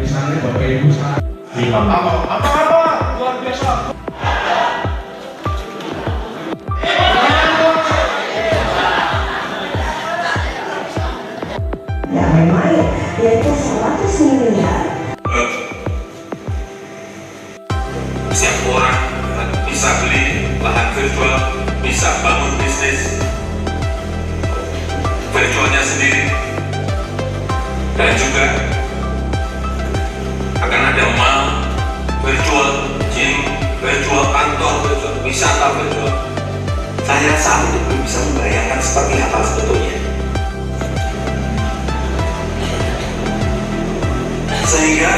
Misalnya Bapak Ibu apa luar biasa. Ya memang ya, yaitu 100 miliar. Setiap orang bisa beli lahan virtual, bisa bangun bisnis virtualnya sendiri, dan juga akan ada mall virtual, gym virtual, kantor virtual, wisata virtual. Saya saat itu belum bisa membayangkan seperti apa sebetulnya. Sehingga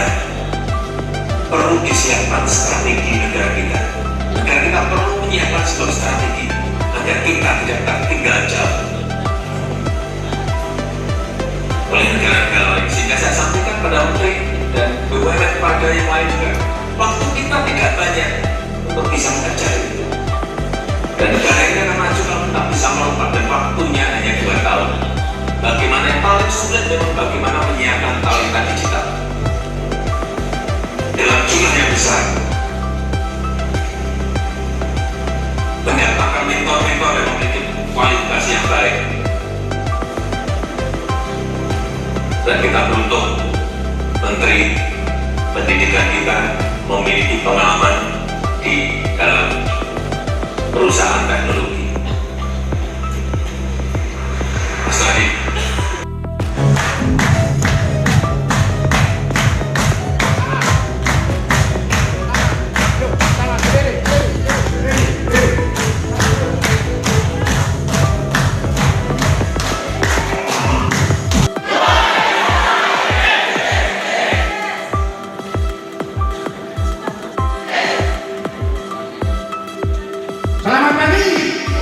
perlu disiapkan strategi negara kita. Negara kita perlu menyiapkan sebuah strategi agar kita tidak tertinggal jauh oleh negara-negara lain. Sehingga saya sampaikan pada Menteri dan BUMN pada yang lain juga, waktu kita tidak banyak untuk bisa mengejar itu. Dan negara ini akan maju kalau kita bisa melompat, dan waktunya hanya 2 tahun. Bagaimana yang paling sulit memang bagaimana menyiapkan talenta digital dalam jumlah yang besar, mendatangkan mentor-mentor yang memiliki kualitas yang baik. Dan kita beruntung Menteri Pendidikan kita memiliki pengalaman di dalam perusahaan teknologi. Mas Nadiem, Selamat pagi.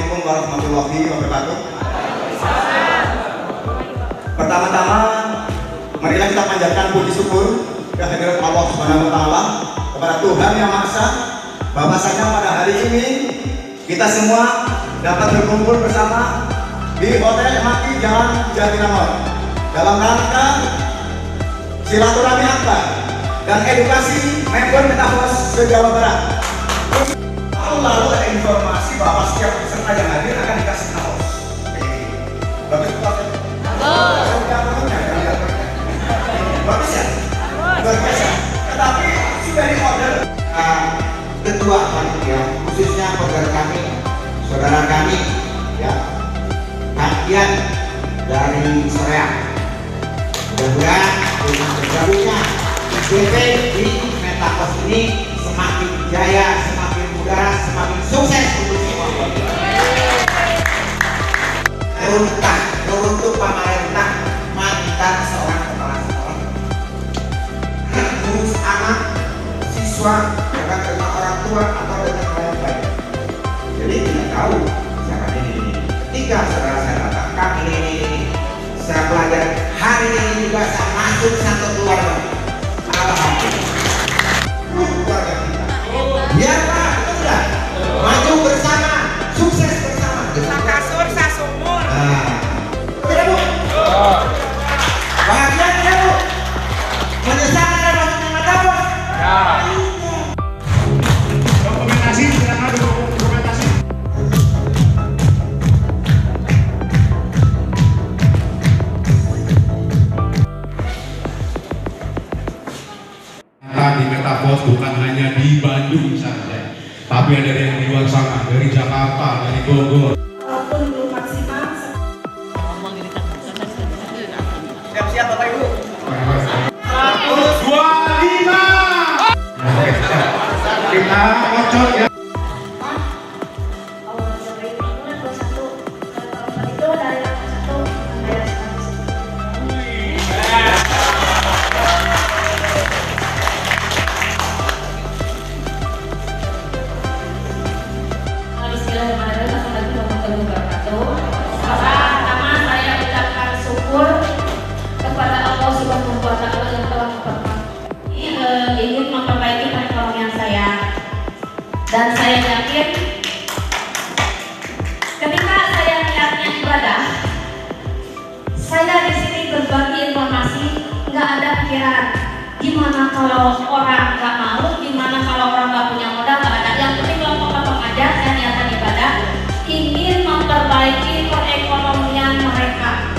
Assalamualaikum warahmatullahi wabarakatuh. Pertama-tama, marilah kita panjatkan puji syukur kehadirat Allah Subhanahu wa taala kepada Tuhan Yang Maha Esa, bahwasanya pada hari ini kita semua dapat berkumpul bersama di Hotel Maki Jalan Jatinangor dalam rangka silaturahmi akbar dan edukasi member Metaverse se-Jawa Barat. Lalu ada informasi bahwa setiap peserta yang hadir akan dikasih kaos. Bagus Pak? Bagus ya? Luar biasa. Tetapi sudah di order ketua panitia, khususnya saudara kami, ya, Katian dari Soreang. Mudah-mudahan dengan bergabungnya IDP di Metaverse ini semakin jaya, semakin mudah, semakin sukses untuk semua. Untuk pemerintah mantan seorang kepala sekolah, ngurus anak, siswa, dengan orang tua atau dengan orang lain. Jadi tidak tahu siapa ini. Ketika saudara saya datang, ini saya belajar hari ini juga saya masuk satu keluarga. Alhamdulillah. Keluarga kita. Biar Pak, itu sudah maju bersama, sukses bersama. Kasur sasumur. Tidak Bu? Bahagia tidak Bu? Menyesal ada masuknya Metaverse? Ya. Dokumentasi, silakan dokumentasi. Di Metaverse bukan hanya di Bandung saja, tapi ada yang di luar sana, dari Jakarta, dari Bogor. Walaupun belum maksimal, Siap-siap Bapak Ibu. 125. Oke, siap. Kita kocok ya. Allah sebaik bangunan 21. Kalau itu dari langkah 1 membayar 100. Bismillahirrahmanirrahim. Assalamualaikum warahmatullahi wabarakatuh. Pertama saya ucapkan syukur kepada Allah Subhanahu wa taala yang telah ingin memperbaiki perekonomian saya. Dan saya yakin ketika saya niatnya ibadah, saya di sini berbagi informasi, nggak ada pikiran gimana kalau orang nggak mau, gimana kalau orang nggak punya modal, nggak ada. Yang penting kelompok aja saya niatan ibadah, ingin memperbaiki perekonomian mereka.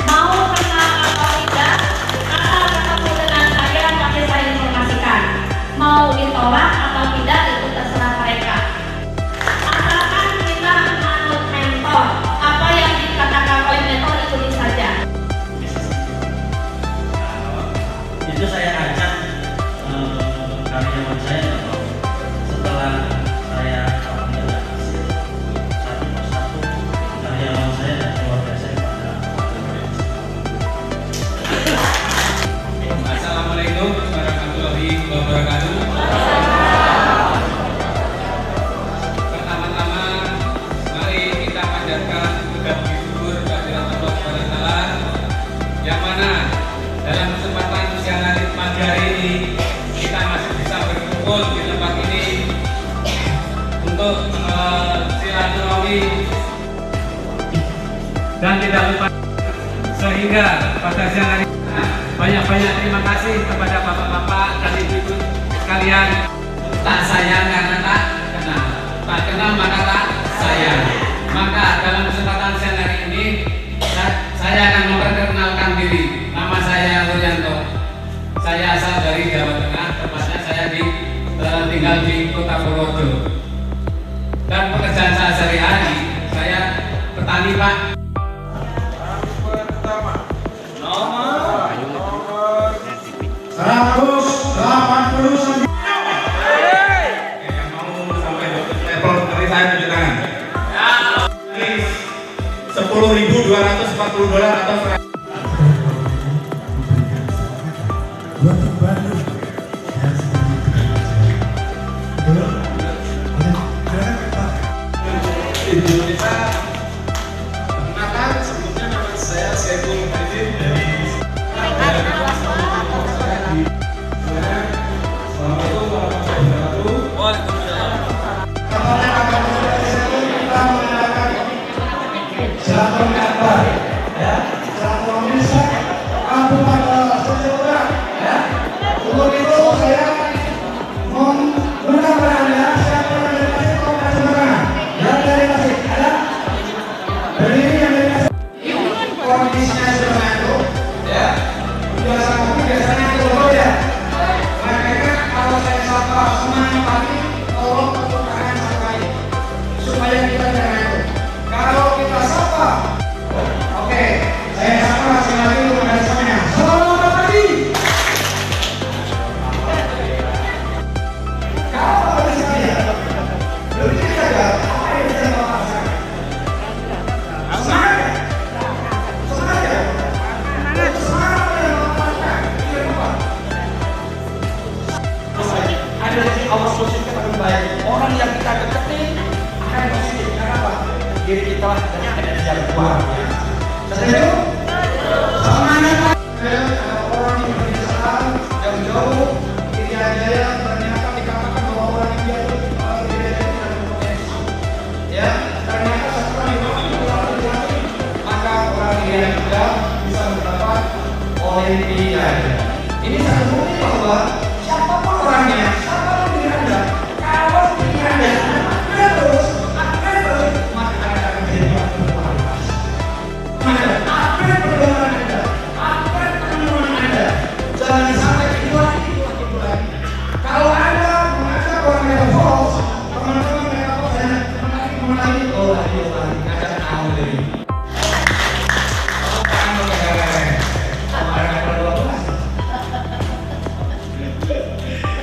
Mau kenal atau tidak, asal ketemu dengan saya pasti saya informasikan. Mau ditolak atau tidak itu terserah mereka. Asalkan kita manut mentor, apa yang dikatakan oleh mentor ikuti saja. Itu saya ajak karyawan saya setelah saya ambil hasil satu persatu karyawan saya dan keluarga saya pada Assalamualaikum warahmatullahi wabarakatuh. Pertama-tama, mari kita panjatkan puji syukur kehadirat Allah Subhanahu wa taala, yang mana dalam kesempatan siang hari pagi hari ini kita masih bisa berkumpul di tempat ini untuk silaturahmi, dan tidak lupa sehingga pada siang hari banyak-banyak terima kasih kepada bapak-bapak dan ibu-ibu sekalian. Tak sayang karena tak kenal, tak kenal maka tak sayang. Maka dalam kesempatan siang hari ini saya akan memperkenalkan diri. Nama saya Ruyanto. Saya asal dari Jawa Tengah, tepatnya saya tinggal di Kota Purworejo. Dan pekerjaan saya sehari-hari, saya petani Pak. Nomor 189. Yang mau sampai level dari saya tunjuk tangan. $10.240 atau Itu Indonesia. Perkenalkan, sebelumnya nama saya Saiful Hidin dari Assalamualaikum warahmatullahi wabarakatuh. Selamat kabar, ya. Selamat Indonesia. Aku pada seseorang, ya. Untuk itu saya menggunakan Anda siapa yang dari Tasik mau kasih tangan. Yang dari Tasik ada berdiri yang dari Tasik. Kondisinya seperti itu, ya. Biasanya itu ya. Makanya kalau saya sapa semuanya pagi, tolong tepuk tangan sampai supaya kita jangan itu. Kalau kita sapa, oke, saya sapa sekali lagi untuk dari semuanya. Selamat pagi. Kalau dari saya, lebih saja apa yang bisa bapak rasakan? Semangat ya? Semangat ya? Semangat yang bapak rasakan, itu yang bapak. Ada di awas positif akan baik. Orang yang kita deketin akan positif. Karena apa? Diri kita lah dan yang ada di jalan keluar. Setuju? Semangat. Ada orang yang berkesan yang jauh di Jaya ternyata dikatakan bahwa orang India itu tidak berpotensi. Ya, ternyata setelah dilatih maka orang India juga bisa mendapat Olimpiade. Ini sangat bukti bahwa siapapun orangnya, siapapun diri Anda, kalau diri Anda upgrade terus, maka Anda akan menjadi orang berkualitas. Maka upgrade pergaulan Anda, upgrade penemuan Anda. Jangan sampai itu lagi. Kalau Anda mengajak orang yang false, teman-teman yang false ya, mengenai oh lagi ngajak kamu lagi.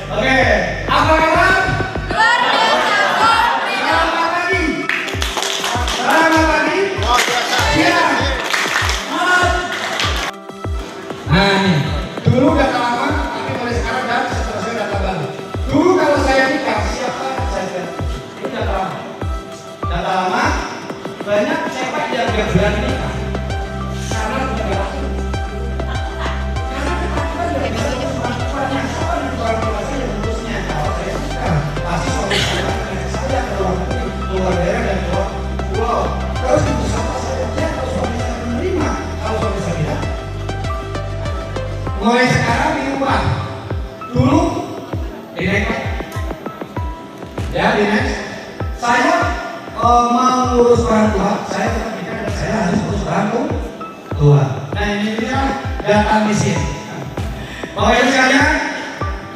Oke, apa kabar? Luar biasa. Selamat pagi. Selamat pagi. Iya. Nah nih, dulu data lama, tapi mulai sekarang dan setelah saya data baru. Dulu kalau saya nikah, siapa saja? Ini data lama. Data lama, banyak siapa yang gak berani nikah karena punya relasi. Karena kita tidak bisa melakukan yang sama dengan orang tua saya yang lurusnya. Kalau saya suka, pasti suami saya mengajak saya ke luar negeri, keluar daerah dan keluar pulau. Terus itu sama saya, ya kalau suami saya menerima, kalau suami saya tidak. Mulai sekarang diubah. Dulu di next, ya di next. Saya mau ngurus orang tua, saya tetap nikah dan saya harus ngurus orang tua. Nah ini dia data miskin. Bapak Ibu sekalian,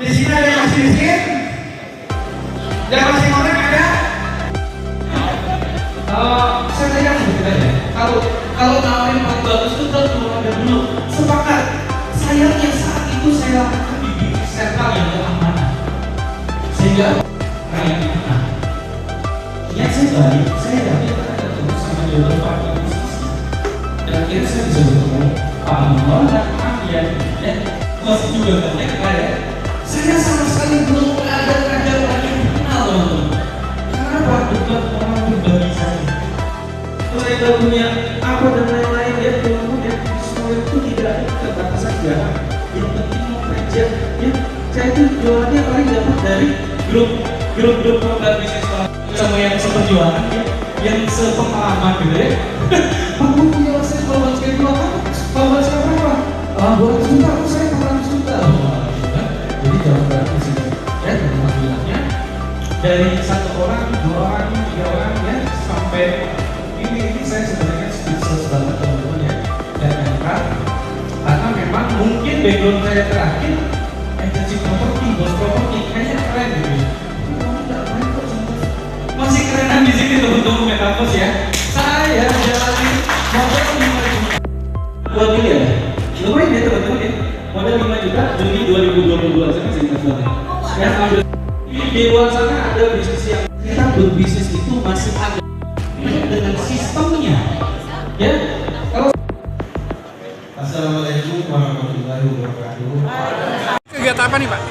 di sini ada yang masih miskin, yang masih ngorek ada. Saya lihat sebetulnya, kalau nawarin paling bagus itu tentu ada dulu sepakat. Sayangnya saat itu saya lakukan di bisnis sentral yang gak amanah, sehingga kayak gimana? Ya saya balik, saya dapat ada ketemu sama jodoh partner bisnis, dan akhirnya saya bisa bertemu Pak Amor dan Pak Ian. Masih juga banyak kaya. Saya sama sekali belum ada kader lagi yang kenal teman-teman. Kenapa? Bukan orang berbagi saya. Mereka punya apa dan lain-lain dia punya semua itu tidak ada keterbatasan jarak. Yang penting mau kerja. Ya, saya itu jualannya paling dapat dari grup program bisnis sama yang seperjuangan ya, yang sepengalaman gitu ya. Aku punya rasa kalau sekali dua kan, kalau saya berapa? 200 juta, aku saya 400 juta. Jadi jangan berarti sih. Ya, teman bilangnya dari 1 orang, 2 orang, 3 orang ya sampai ini saya sebenarnya sukses banget teman-teman ya. Dan kenapa? Karena memang mungkin background saya terakhir agensi properti, bos properti kayaknya keren gitu. Masih kerenan di sini teman-teman Metaverse ya. Saya jalani modal 5 juta. 2 miliar. Lumayan ya teman-teman ya. Modal 5 juta Juni 2022 saya masih ingat banget. Ya, ambil di luar sana ada bisnis yang kita berbisnis itu masih ada dengan sistemnya. Ya. Kalau Assalamualaikum warahmatullahi wabarakatuh. Kegiatan apa nih Pak?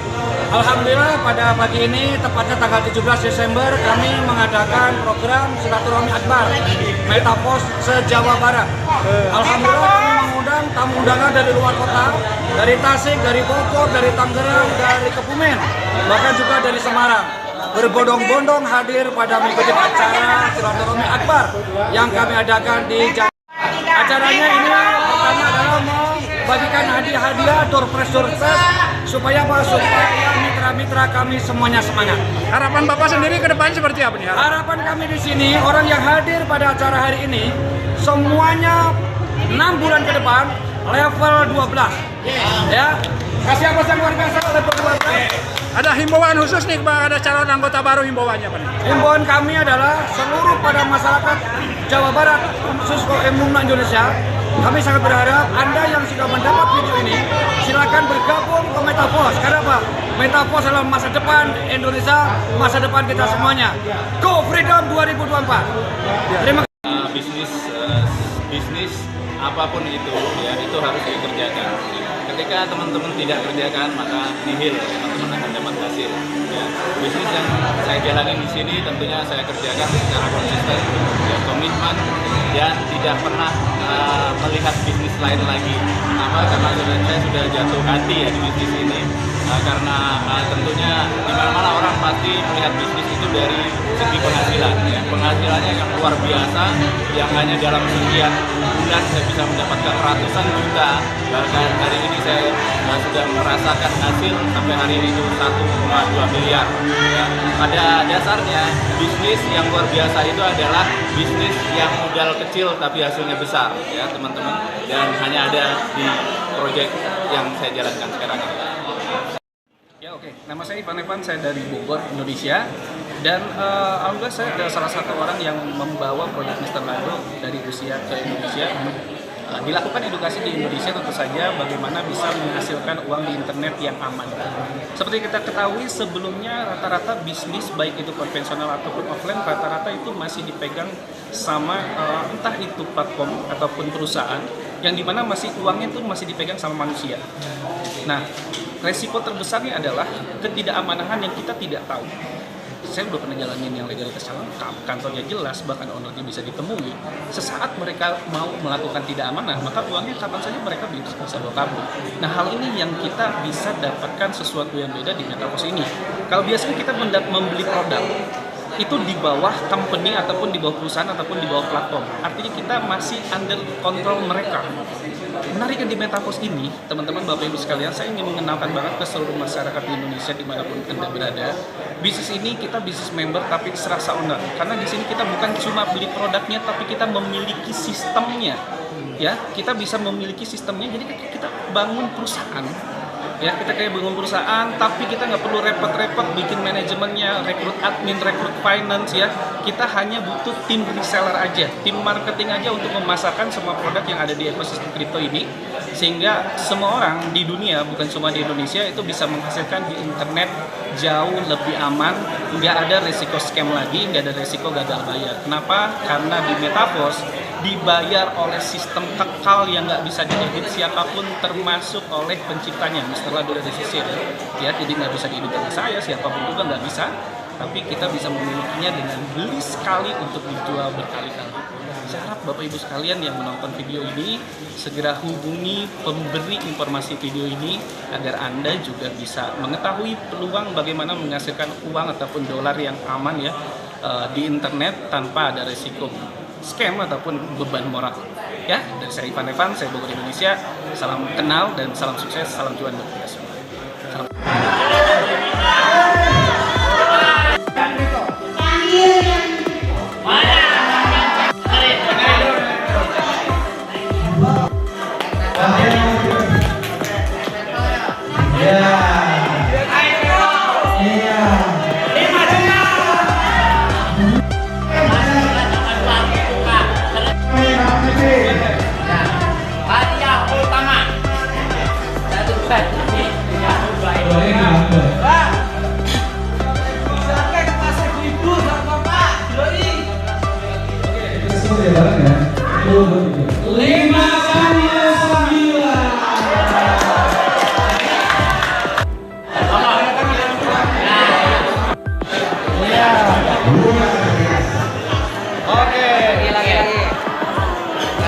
Alhamdulillah pada pagi ini, tepatnya tanggal 17 Desember, kami mengadakan program Silaturahmi Akbar Metapos se-Jawa Barat. Alhamdulillah kami mengundang tamu undangan dari luar kota, dari Tasik, dari Bogor, dari Tangerang, dari Kebumen, bahkan juga dari Semarang. Berbondong-bondong hadir pada mengikuti acara Silaturahmi Akbar yang kami adakan di Jawa. Acaranya ini pertama adalah mau bagikan hadiah door prize supaya mitra-mitra kami semuanya semangat. Harapan Bapak sendiri ke depan seperti apa nih? Harapan kami di sini orang yang hadir pada acara hari ini semuanya 6 bulan ke depan level 12. Ya. Kasih apa yang luar biasa level 12. Ada himbauan khusus nih kepada calon anggota baru, himbauannya apa nih? Himbauan kami adalah seluruh pada masyarakat Jawa Barat khusus Indonesia. Kami sangat berharap Anda yang sudah mendapat video ini silakan bergabung ke Metapos. Karena apa? Metapos adalah masa depan Indonesia, masa depan kita semuanya. Go Freedom 2024. Terima kasih. Bisnis apapun itu ya, itu harus dikerjakan. Ketika teman-teman tidak kerjakan, maka nihil teman-teman akan dapat hasil. Ya. Bisnis yang saya jalani di sini tentunya saya kerjakan secara konsisten, ya, komitmen, dan tidak pernah melihat bisnis lain lagi. Kenapa? Karena saya sudah jatuh hati ya di bisnis ini. Karena tentunya di mana-mana orang pasti melihat bisnis itu dari segi penghasilan. Ya. Penghasilannya yang luar biasa, yang hanya dalam sekian bulan saya bisa mendapatkan ratusan juta. Bahkan hari ini saya sudah merasakan hasil sampai hari ini itu 1,2 miliar. Ya. Pada dasarnya bisnis yang luar biasa itu adalah bisnis yang modal kecil tapi hasilnya besar, ya teman-teman. Dan hanya ada di proyek yang saya jalankan sekarang ini. Oke, nama saya Ivan Evan, saya dari Bogor, Indonesia. Dan alhamdulillah saya adalah salah satu orang yang membawa proyek Mr. Lado dari Rusia ke Indonesia. Dilakukan edukasi di Indonesia tentu saja bagaimana bisa menghasilkan uang di internet yang aman. Seperti kita ketahui sebelumnya rata-rata bisnis baik itu konvensional ataupun offline rata-rata itu masih dipegang sama entah itu platform ataupun perusahaan yang dimana masih uangnya itu masih dipegang sama manusia. Nah, resiko terbesarnya adalah ketidakamanan yang kita tidak tahu. Saya udah pernah jalanin yang legalitas lengkap, kantornya jelas, bahkan ownernya bisa ditemui. Sesaat mereka mau melakukan tidak amanah, maka uangnya kapan saja mereka bisa bawa kabur. Nah, hal ini yang kita bisa dapatkan sesuatu yang beda di Metapos ini. Kalau biasanya kita membeli produk, itu di bawah company ataupun di bawah perusahaan ataupun di bawah platform. Artinya kita masih under kontrol mereka. Menariknya di Metapos ini, teman-teman Bapak Ibu sekalian, saya ingin mengenalkan banget ke seluruh masyarakat di Indonesia dimanapun Anda berada. Bisnis ini kita bisnis member tapi serasa owner. Karena di sini kita bukan cuma beli produknya, tapi kita memiliki sistemnya. Ya, kita bisa memiliki sistemnya. Jadi kita bangun perusahaan. Ya, kita kayak bangun perusahaan, tapi kita nggak perlu repot-repot bikin manajemennya, rekrut admin, rekrut finance ya. Kita hanya butuh tim reseller aja, tim marketing aja untuk memasarkan semua produk yang ada di ekosistem kripto ini, sehingga semua orang di dunia, bukan cuma di Indonesia, itu bisa menghasilkan di internet jauh lebih aman, nggak ada resiko scam lagi, nggak ada resiko gagal bayar. Kenapa? Karena di Metapos dibayar oleh sistem kekal yang nggak bisa diedit siapapun termasuk oleh penciptanya, Mr. Lado dari Sisir. Ya, jadi nggak bisa diedit oleh saya, siapapun juga nggak bisa. Tapi kita bisa memilikinya dengan beli sekali untuk dijual berkali-kali. Saya harap Bapak Ibu sekalian yang menonton video ini segera hubungi pemberi informasi video ini agar Anda juga bisa mengetahui peluang bagaimana menghasilkan uang ataupun dolar yang aman ya di internet tanpa ada resiko scam ataupun beban moral. Ya, dari saya Ivan Evan, saya Bogor Indonesia. Salam kenal dan salam sukses, salam cuan buat kita semua. Salam.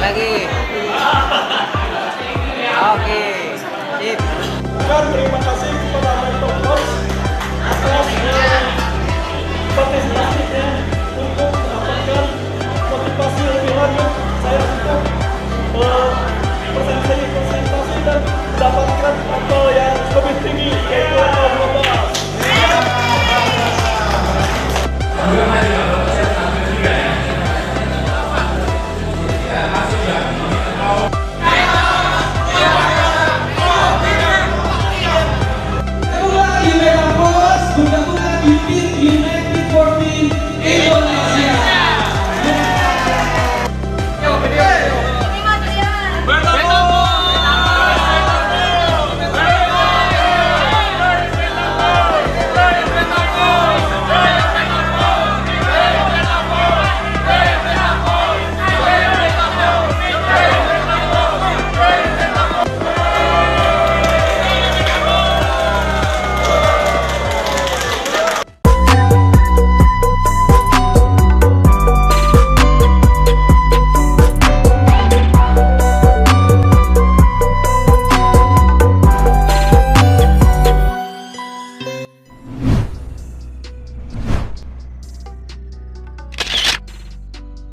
lagi. Oke. Sip. Dan terima kasih